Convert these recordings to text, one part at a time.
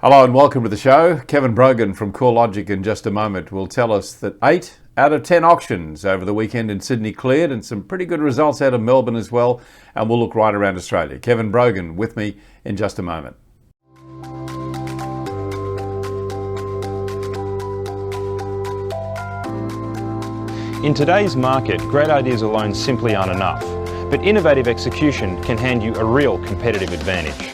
Hello and welcome to the show. Kevin Brogan from CoreLogic in just a moment will tell us that 8 out of 10 auctions over the weekend in Sydney cleared, and some pretty good results out of Melbourne as well, and we'll look right around Australia. Kevin Brogan with me in just a moment. In today's market, great ideas alone simply aren't enough, but innovative execution can hand you a real competitive advantage.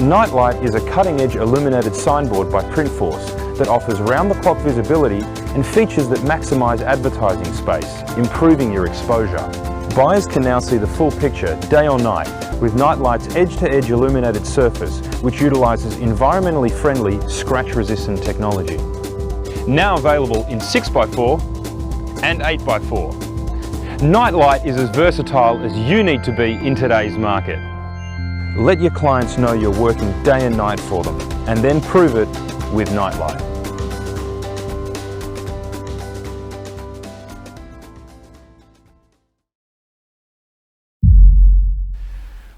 Nightlight is a cutting-edge illuminated signboard by Printforce that offers round-the-clock visibility and features that maximise advertising space, improving your exposure. Buyers can now see the full picture, day or night, with Nightlight's edge-to-edge illuminated surface, which utilises environmentally friendly, scratch-resistant technology. Now available in 6x4 and 8x4. Nightlight is as versatile as you need to be in today's market. Let your clients know you're working day and night for them, and then prove it with Nightlight.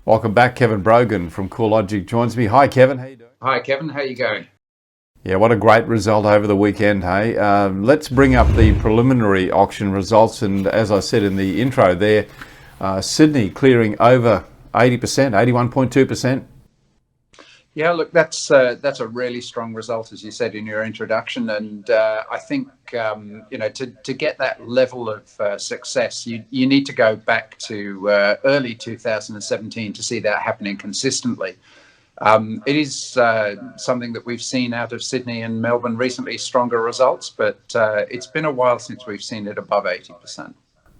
Welcome back. Kevin Brogan from CoreLogic joins me. Hi Kevin, how you doing? Hi Kevin, how you going? Yeah, what a great result over the weekend, hey? Let's bring up the preliminary auction results, and as I said in the intro there, Sydney clearing over 80%, 81.2%. Yeah, look, that's a really strong result, as you said in your introduction, and I think to get that level of success, you need to go back to early 2017 to see that happening consistently. It is something that we've seen out of Sydney and Melbourne recently, stronger results, but it's been a while since we've seen it above 80%.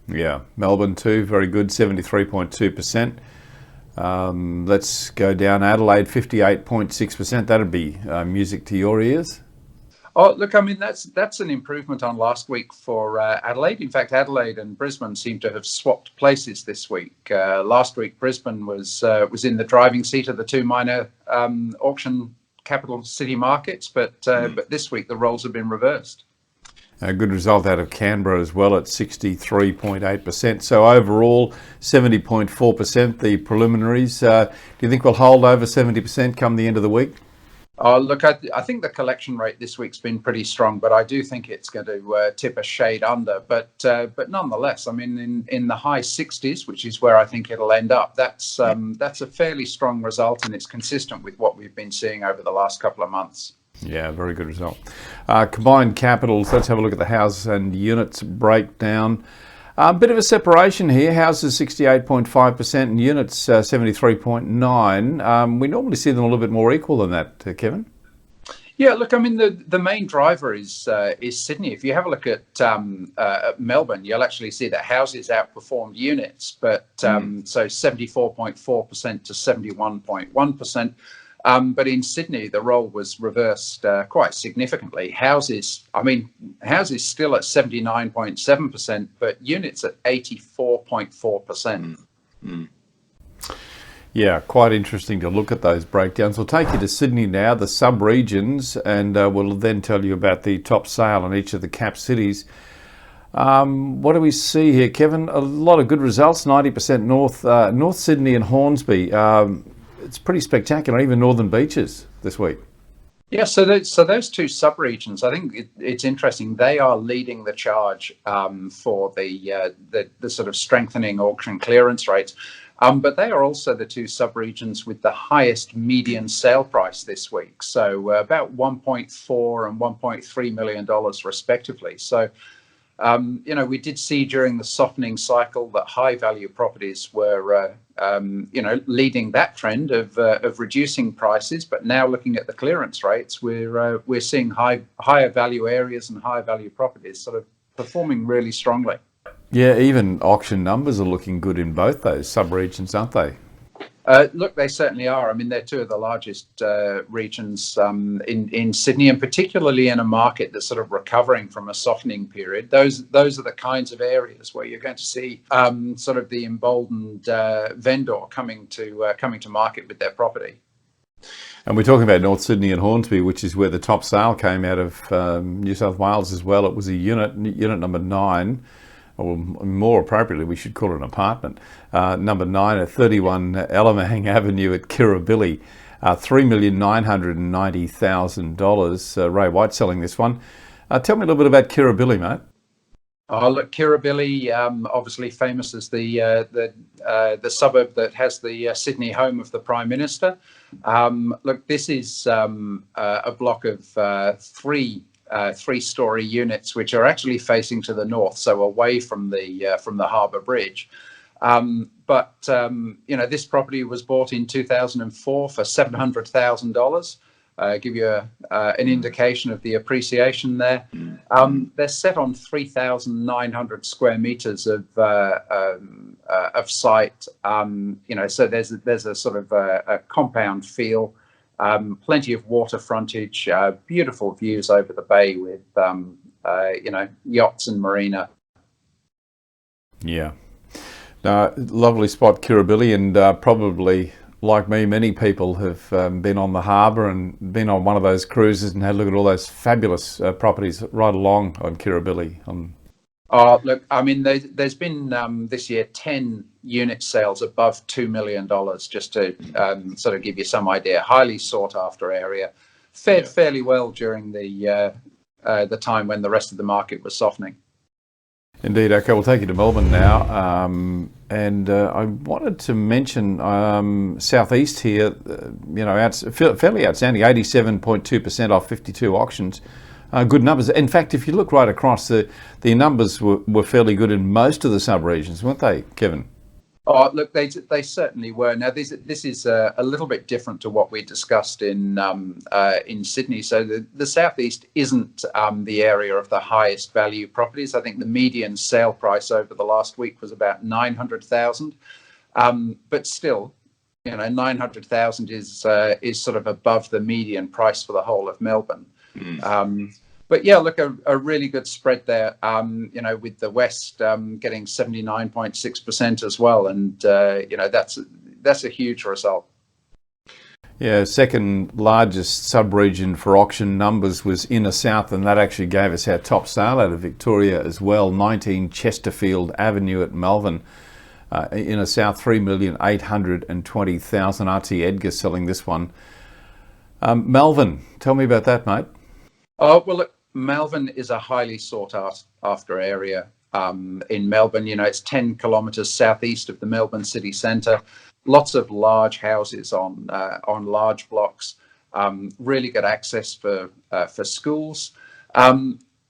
Yeah, Melbourne too, very good, 73.2%. Let's go down. Adelaide, 58.6%. That'd be music to your ears. Oh, look, I mean, that's an improvement on last week for Adelaide. In fact, Adelaide and Brisbane seem to have swapped places this week. Last week, Brisbane was in the driving seat of the two minor auction capital city markets, but this week the roles have been reversed. A good result out of Canberra as well at 63.8%. So overall, 70.4%, the preliminaries. Do you think we'll hold over 70% come the end of the week? Oh, look, I think the collection rate this week's been pretty strong, but I do think it's going to tip a shade under. But nonetheless, I mean, in the high 60s, which is where I think it'll end up, that's a fairly strong result, and it's consistent with what we've been seeing over the last couple of months. Yeah, very good result. Combined capitals, let's have a look at the house and units breakdown. A bit of a separation here. Houses 68.5% and units 73.9%. We normally see them a little bit more equal than that, Kevin. Yeah, look, I mean, the main driver is Sydney. If you have a look at Melbourne, you'll actually see that houses outperformed units, but so 74.4% to 71.1%. But in Sydney, the role was reversed quite significantly. Houses still at 79.7%, but units at 84.4%. Yeah, quite interesting to look at those breakdowns. We'll take you to Sydney now, the sub-regions, and we'll then tell you about the top sale in each of the cap cities. What do we see here, Kevin? A lot of good results, 90% North Sydney and Hornsby. It's pretty spectacular, even Northern Beaches this week. Yeah, so those two sub-regions, I think it's interesting. They are leading the charge for the sort of strengthening auction clearance rates. But they are also the two sub-regions with the highest median sale price this week. So about $1.4 and $1.3 million respectively. So, we did see during the softening cycle that high value properties were, leading that trend of reducing prices. But now looking at the clearance rates, we're seeing higher value areas and higher value properties sort of performing really strongly. Yeah, even auction numbers are looking good in both those sub-regions, aren't they? Look, they certainly are. I mean, they're two of the largest regions in Sydney, and particularly in a market that's sort of recovering from a softening period. Those are the kinds of areas where you're going to see sort of the emboldened vendor coming to market with their property. And we're talking about North Sydney and Hornsby, which is where the top sale came out of New South Wales as well. It was a unit number 9. or more appropriately, we should call it an apartment. Number 9 at 31 Elamang Avenue at Kirribilli, $3,990,000. Ray White selling this one. Tell me a little bit about Kirribilli, mate. Oh, look, Kirribilli, obviously famous as the suburb that has the Sydney home of the Prime Minister. Look, this is a block of three-story units, which are actually facing to the north, so away from the Harbour Bridge. But this property was bought in 2004 for $700,000. Give you an indication of the appreciation there. They're set on 3,900 square meters of site. So there's a sort of a compound feel, plenty of water frontage, beautiful views over the bay with yachts and marina. Yeah, lovely spot, Kirribilli, and probably, like me, many people have been on the harbour and been on one of those cruises and had a look at all those fabulous properties right along on Kirribilli. Look, I mean, there's been this year 10 unit sales above $2 million, just to sort of give you some idea. Highly sought after area, fared fairly well during the time when the rest of the market was softening. Indeed. Okay, we'll take you to Melbourne now. I wanted to mention Southeast here, fairly outstanding, 87.2% off 52 auctions. Good numbers. In fact, if you look right across, the numbers were fairly good in most of the sub-regions, weren't they, Kevin? Oh, look, they certainly were. Now, this is a little bit different to what we discussed in Sydney. So the southeast isn't the area of the highest value properties. I think the median sale price over the last week was about 900,000. But still, 900,000 is sort of above the median price for the whole of Melbourne. But yeah, look, a really good spread there, with the West getting 79.6% as well. And, that's a huge result. Yeah, second largest sub-region for auction numbers was Inner South, and that actually gave us our top sale out of Victoria as well, 19 Chesterfield Avenue at Melbourne. Inner South, 3,820,000. R.T. Edgar selling this one. Melbourne, tell me about that, mate. Oh, well, look, Melbourne is a highly sought after area. In Melbourne, it's 10 kilometres southeast of the Melbourne city centre. Lots of large houses on large blocks. Really good access for schools.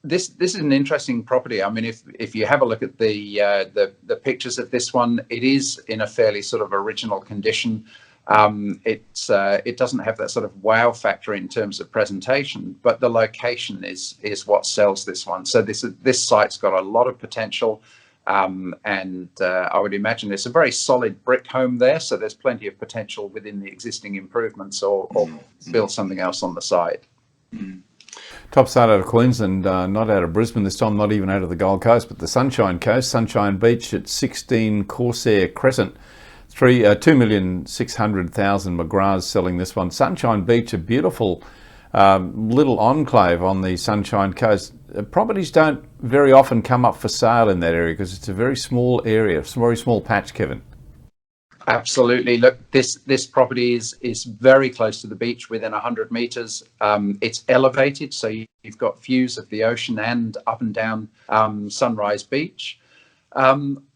This is an interesting property. I mean, if you have a look at the pictures of this one, it is in a fairly sort of original condition. It doesn't have that sort of wow factor in terms of presentation, but the location is what sells this one. So this site's got a lot of potential, and I would imagine it's a very solid brick home there. So there's plenty of potential within the existing improvements, or build something else on the side. Top sale out of Queensland, not out of Brisbane this time, not even out of the Gold Coast, but the Sunshine Coast, Sunshine Beach at 16 Corsair Crescent. 2,600,000 McGrath's selling this one. Sunshine Beach, a beautiful little enclave on the Sunshine Coast. Properties don't very often come up for sale in that area because it's a very small area, a very small patch, Kevin. Absolutely. Look, this property is very close to the beach, within 100 metres. It's elevated, so you've got views of the ocean and up and down Sunrise Beach.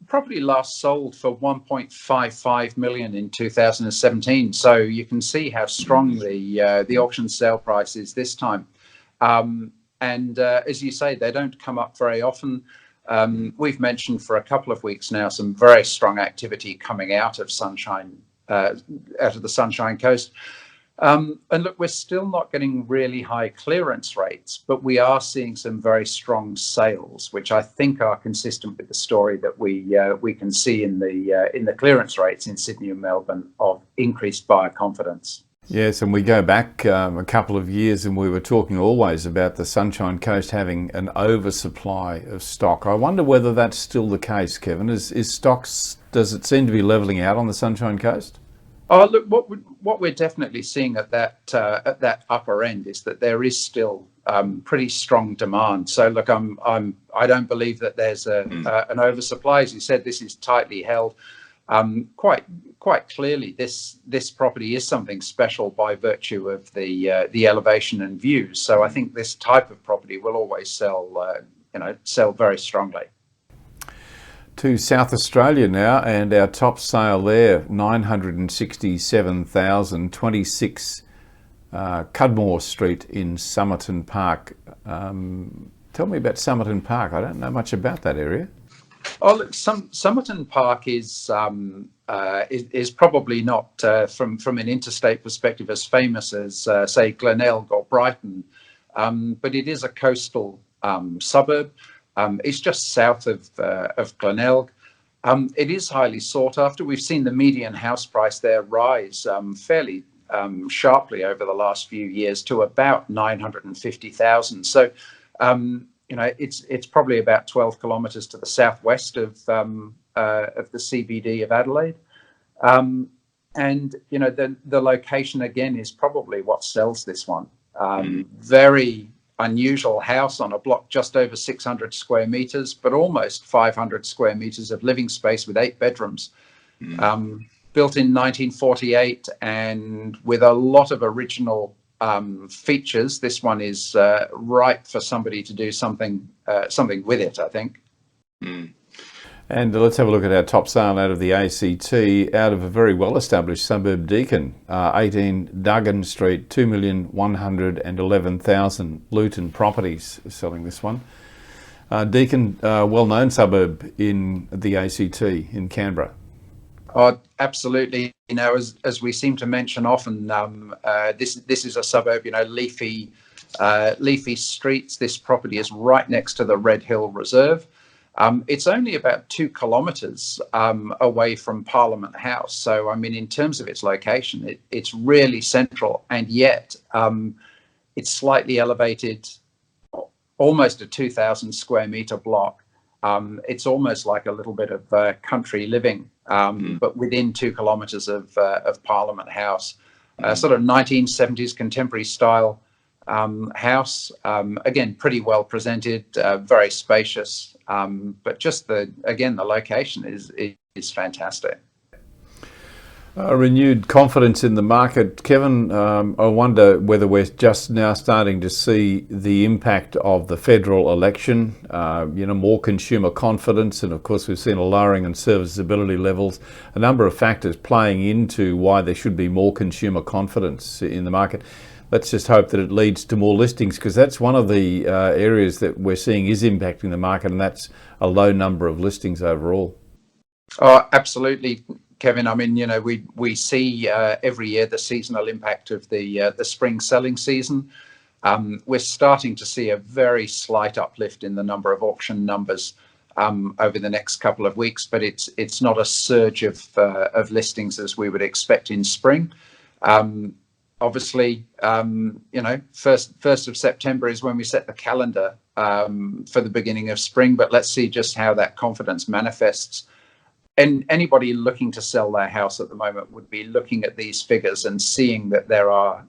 Property last sold for 1.55 million in 2017, so you can see how strong the auction sale price is this time. And as you say, they don't come up very often. We've mentioned for a couple of weeks now some very strong activity coming out of the Sunshine Coast. And look, we're still not getting really high clearance rates, but we are seeing some very strong sales, which I think are consistent with the story that we can see in the clearance rates in Sydney and Melbourne of increased buyer confidence. Yes, and we go back a couple of years and we were talking always about the Sunshine Coast having an oversupply of stock. I wonder whether that's still the case, Kevin. Does it seem to be levelling out on the Sunshine Coast? Oh, look, what we're definitely seeing at that upper end is that there is still pretty strong demand. So look, I don't believe that there's an oversupply. As you said, this is tightly held. Quite clearly, this property is something special by virtue of the elevation and views. So I think this type of property will always sell very strongly. To South Australia now, and our top sale there, 967,000, 26 Cudmore Street in Somerton Park. Tell me about Somerton Park. I don't know much about that area. Oh, look, Somerton Park is probably not from an interstate perspective as famous as say Glenelg or Brighton, but it is a coastal suburb. It's just south of Glenelg. It is highly sought after. We've seen the median house price there rise fairly sharply over the last few years to about 950,000. So, it's probably about 12 kilometres to the southwest of the CBD of Adelaide. And the location again is probably what sells this one. Very unusual house on a block just over 600 square meters, but almost 500 square meters of living space with 8 bedrooms. Built in 1948 and with a lot of original features. This one is ripe for somebody to do something with it, I think. And let's have a look at our top sale out of the ACT, out of a very well-established suburb, Deakin, 18 Duggan Street, 2,111,000. Luton Properties selling this one. Deakin, well-known suburb in the ACT in Canberra. Oh, absolutely. As we seem to mention often, this is a suburb. Leafy streets. This property is right next to the Red Hill Reserve. It's only about 2 kilometres away from Parliament House. So, in terms of its location, it's really central, and yet it's slightly elevated, almost a 2,000 square metre block. It's almost like a little bit of country living, but within 2 kilometres of Parliament House. Sort of 1970s contemporary style house. Again, pretty well presented, very spacious. But just the location is fantastic. Renewed confidence in the market. Kevin, I wonder whether we're just now starting to see the impact of the federal election, more consumer confidence, and of course we've seen a lowering in serviceability levels, a number of factors playing into why there should be more consumer confidence in the market. Let's just hope that it leads to more listings, because that's one of the areas that we're seeing is impacting the market, and that's a low number of listings overall. Oh, absolutely, Kevin. We see every year the seasonal impact of the spring selling season. We're starting to see a very slight uplift in the number of auction numbers over the next couple of weeks, but it's not a surge of listings as we would expect in spring. Obviously, 1st of September is when we set the calendar for the beginning of spring, but let's see just how that confidence manifests. And anybody looking to sell their house at the moment would be looking at these figures and seeing that there are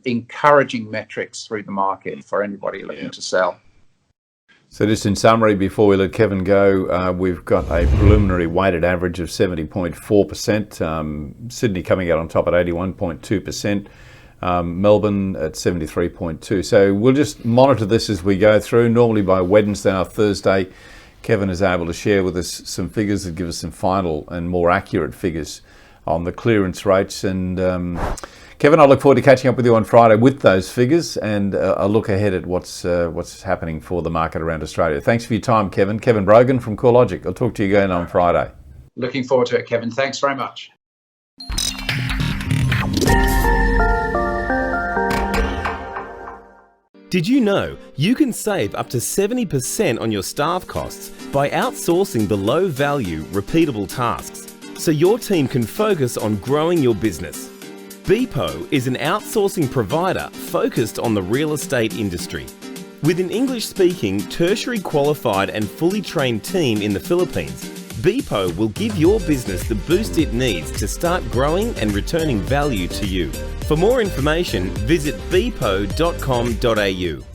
encouraging metrics through the market for anybody looking to sell. So just in summary, before we let Kevin go, we've got a preliminary weighted average of 70.4%, Sydney coming out on top at 81.2%, Melbourne at 73.2%. So we'll just monitor this as we go through. Normally by Wednesday or Thursday, Kevin is able to share with us some figures that give us some final and more accurate figures on the clearance rates. And Kevin, I look forward to catching up with you on Friday with those figures and a look ahead at what's happening for the market around Australia. Thanks for your time, Kevin. Kevin Brogan from CoreLogic. I'll talk to you again on Friday. Looking forward to it, Kevin. Thanks very much. Did you know you can save up to 70% on your staff costs by outsourcing the low-value, repeatable tasks so your team can focus on growing your business? Beepo is an outsourcing provider focused on the real estate industry. With an English-speaking, tertiary qualified and fully trained team in the Philippines, Beepo will give your business the boost it needs to start growing and returning value to you. For more information, visit beepo.com.au.